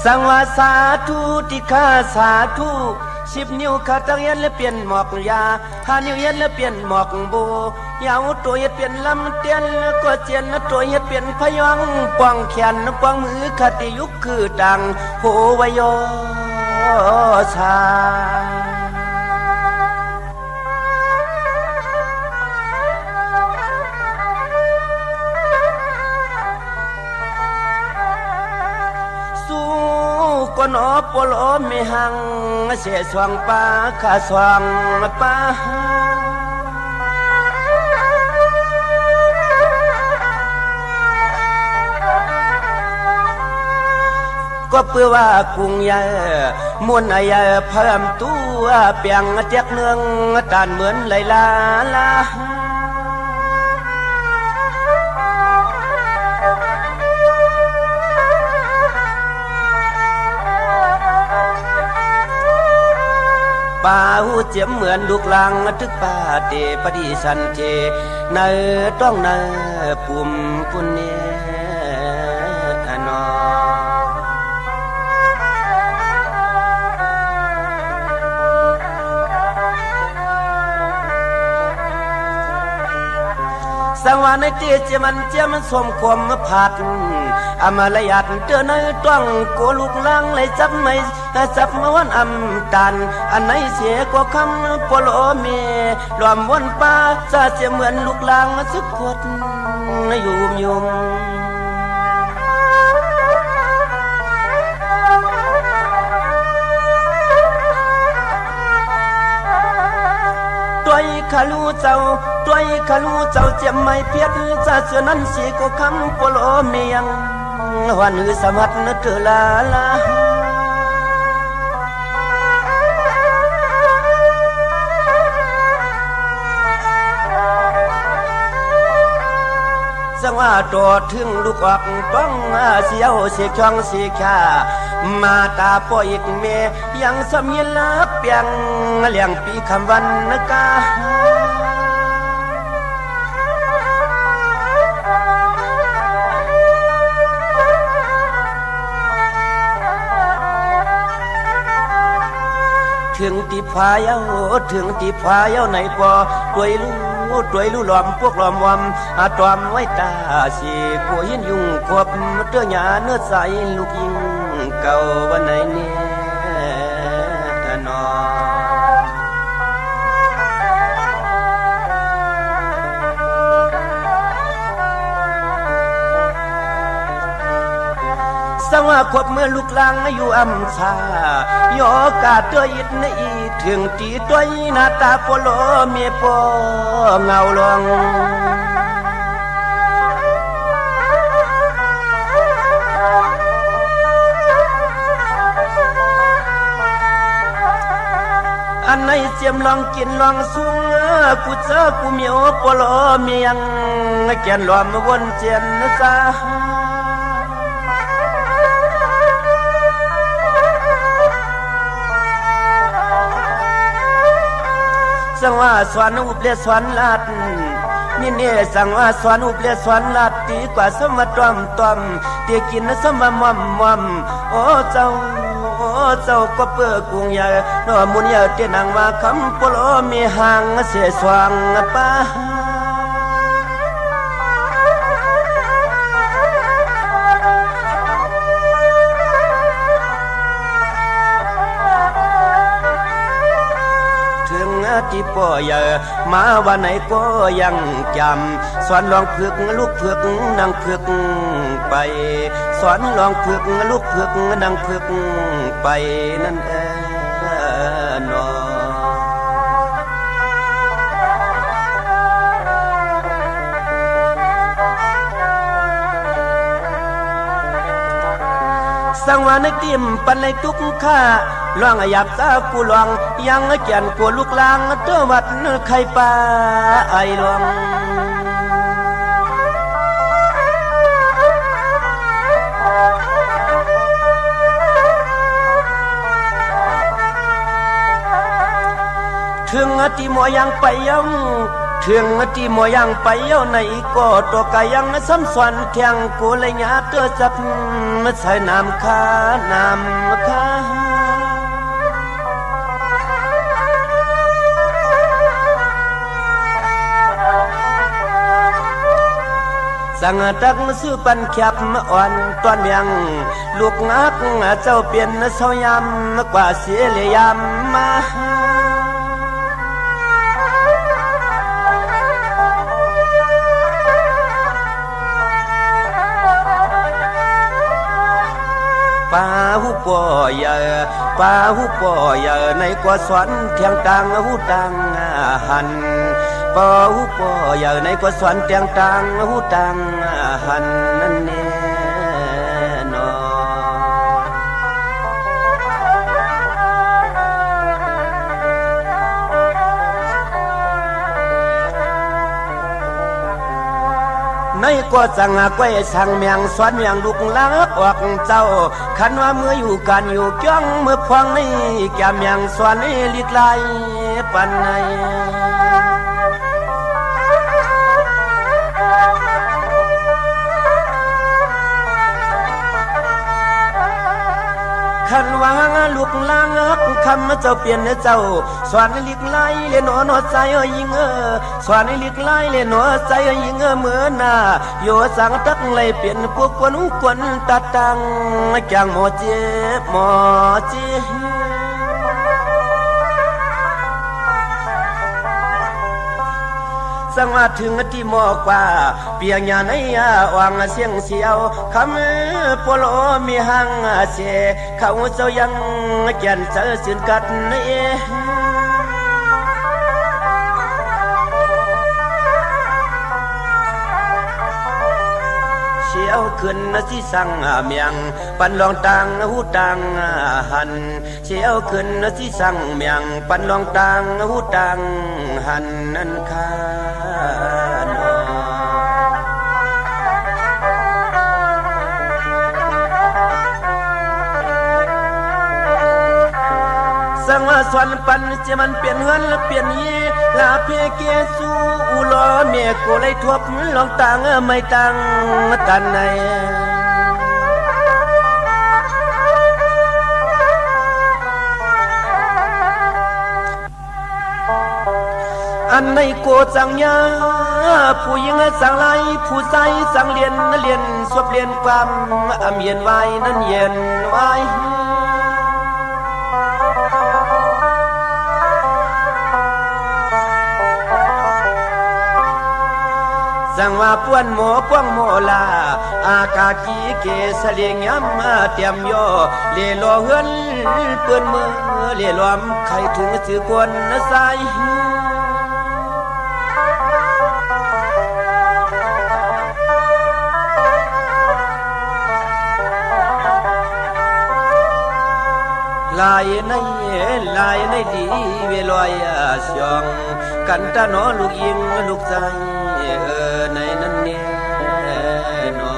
สังวาสาธุติฆาสาธุ10 นิ้วขาตั้งยันและเปลี่ยนหมอกยา5 นิ้วยันและเปลี่ยนหมอกโบยาวตัวยัดเปลี่ยนลำเตียนก็เจียนตัวยัดเปลี่ยนพยองปวงแขนปวงมือคติยุคคือดังโหวโยชาก็นอปลอไม่หังเสียสวงปาข้าสวงปาก็เพื่อว่ากุ้งใหญ่มวนใหญ่เพิ่มตัวเปียงเจียกเนืองตานเหมือนไหลลาลาป่าหูเจียมเหมือนลูกลังทึกป่าเตปฏิสันเจในต้องในปุ่มปุ่นเนนอสังวานในเจียมันเจียมันสมความผัดอมาลยัดเตือนในต้องโกลูกลังเลยจับไม่จับมาวันอำตันอันไหนเสียก็คำปลอเมรวมวันป้าจะเสียเหมือนลูกลังสุดขวดยุ่มยุ่มตัวขาลูเจ้าตัวขาลูเจ้าเจียมไม่เพียรจะเสือนั้นเสียก็คำปลอเมียงวันหือสมัดนเตลาลาสังว่าตัวถึงลูกออกต้องเสียวเสียช่องเสียขามาตาปอยเมยังสมีลับเปียงเลี้ยงปีคำวันนกาถึงตีพายเอาถึงตีพายเอาในปอตัวรู้หลอมพวกหลอมวำตอมไว้ตาสีผู้ยินยุ่งควบเตื้อหยาเนื้อใสลูกยิงเก่าวันไหนเนี่ยนอสังว่าควบเมื่อลูกลังอยู่อำชายอกาตัวยิดในอีถึงตีตัวหน้าตาโปโลเมียปอเงาลงอันไหนเจียมลองกินลองสูงกูเจอกูเมียวโปโลเมียงแกนหลอมวนเจียนนะจ๊ะสังว่าสวนอุปเลสวนลาดนี่เนี่ยสังว่าสวนอุปเลสวนลาดตีกว่าสมตอมเตียกินสมมอมโอ้เจ้าก็เปื้อกุ้งใหญ่นอมุนใหญ่เตียนังมาคำปลอมีหางเสียสว่างป้าที่ป่อยมาวันไหนก็ยังจำสอนลองฝึกลูกฝึกนั่งฝึกไปสอนลองฝึกลูกฝึกนั่งฝึกไปนั่นนอสังวานติมปันในทุกข้าลองหยับตากูลองยังเกียนกูลูกลางเต้าวัดไข่ปลาไอลวงถ ถึงที่มัวยังไปยังถึงที่มัวยังไปเย้าในก็ตัวกายังซ้ำสวนเทียงกูเลยหยาเตือจับมาใส่น้ำค้าน้ำค้าสังตักซื้อปันแคบอ่อนตอนยังลูกงักเจ้าเปลี่ยนเสายำกว่าเสียเลยยำมาป้าหูปอยป้าหูปอยในกว่าสวนเทียงตังหูตังหันปอหูปอยในกว่าสวนเทียงตังหูตังหันนั่นแน่นอในก็สังหากไว้สั่งเมียงสวนเมียงลูกลักออกเจ้าขันว่าเมื่ออยู่กันอยู่จ้องเมื่อพวงนี้แก่เมียงสวนนี้ลิดไหลปันในขันวางลูกลางคำเจ้าเปลี่ยนเจ้าสวนลิกไล่เล่นนอใจยิงสวนลิกไล่เล่นนอใจยิงเหมือนหน้าโยสังตักเลยเปลี่ยนพวกกวนตัดตังจังหมอเจ็บหมอเจ็บสังว่าถึงที่หมอกว่าเปียงยาในวังเสียงเสียวคำปโลมีหังเสเขาเจ้ายังแก่นเจอสินกัดนี่เสียวขึ้นสิสั่งเมียงปันลองตังหูตังหันเสียวขึ้นสิสั่งเมียงปันลองตังหูตังหันนั่นค่ะสังว่าสวนปันจะมันเปลี่ยนเงินเปลี่ยนยีลาเพเกสูอุลอเมียกูเลยทวบลองตังไม่ตังตันในอันในโกจังยาผู้หญิงสังไลผู้ใสสังเรียนสวบเรียนความเย็นไว้นั่นเย็นไว้สังว่าป้วนหมอป้วงหมอลาอากากีเกสเลียงย้ำเตรียมย่อเล่ล่อเฮือนเปื้อนมือเล่ล้อมใครถึงสื่อคนใส่ลายในดีเวลอยสยองกันตาหนอลูกยิงลูกใจในนั้นเนี่ยนอ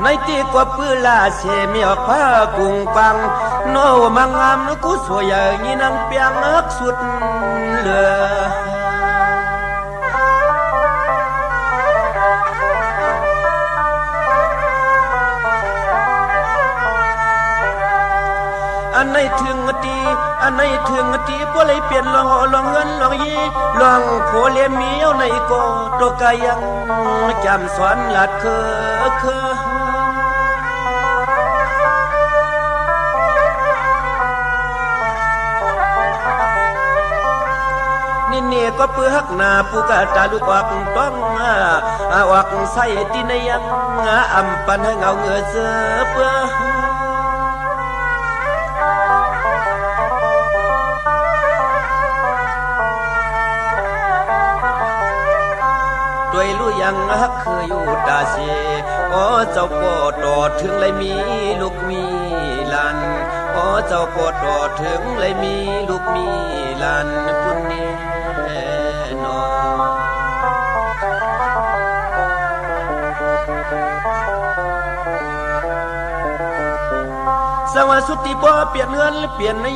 ในที่กว่าปื้ลาเสมีออกผ้ากุ้งปังโนมังงามกูสวยอย่างนี้นังเปียงนักสุดเหลืออันในถึงตีพวกเลยเปลี่ยนลองเงินลองยีลองโผเลียมีเอาในก็ตัวกายังจำสอนหลัดเคนี่ก็เปื้อหักหน้าผู้กาตาลูกออกต้องออกใส่ตีในยังอำปันให้เงาเงือเสือเปื้อด้วยรู้ยังฮักเคยอยู่ตาเสโอ้เจ้าปอดอดถึงเลยมีลูกมีหลานโอ้เจ้าปอดอดถึงเลยมีลูกมีหลานพุ่นนี่นอ สวัสสุบ่เปลี่ยนเฮือนเปลี่ยนใน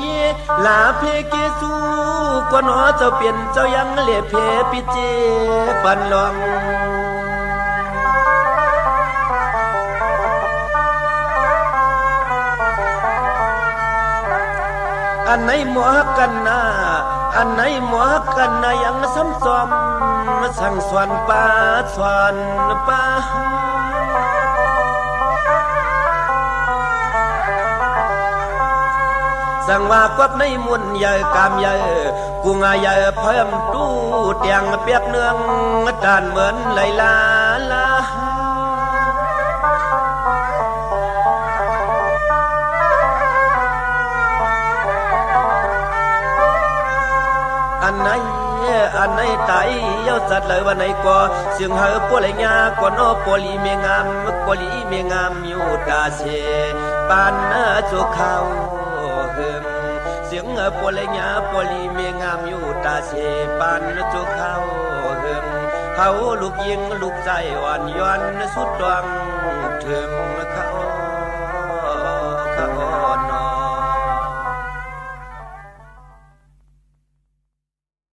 ลาเพเกสูก็หนอเจ้าเปลี่ยนเจ้ายังเลียเพปิเจปันลองอันไหนหมอกันนาอันไหนหมอกันนายังซ้ำซ้อมสั่งสวนป่าสวนป่าสั่งว่ากวับในมุนใหญ่กามใหญ่กุงใหญ่เพิ่มตู้เตียงเปียกเนืองตานเหมือนไหลลาลาอันไหนตายเย้าสัตว์เลยวันไหนก็เสียงเฮาปวดไหลยาก็นอปลีเมงามปลีเมงามอยู่ตาเสปานจุเขาเสียงปวดไหลยาปลีเมงามอยู่ตาเสปานจุเขาเขาลูกยิงลูกใจอ่อนย้อนสุดดวงถึง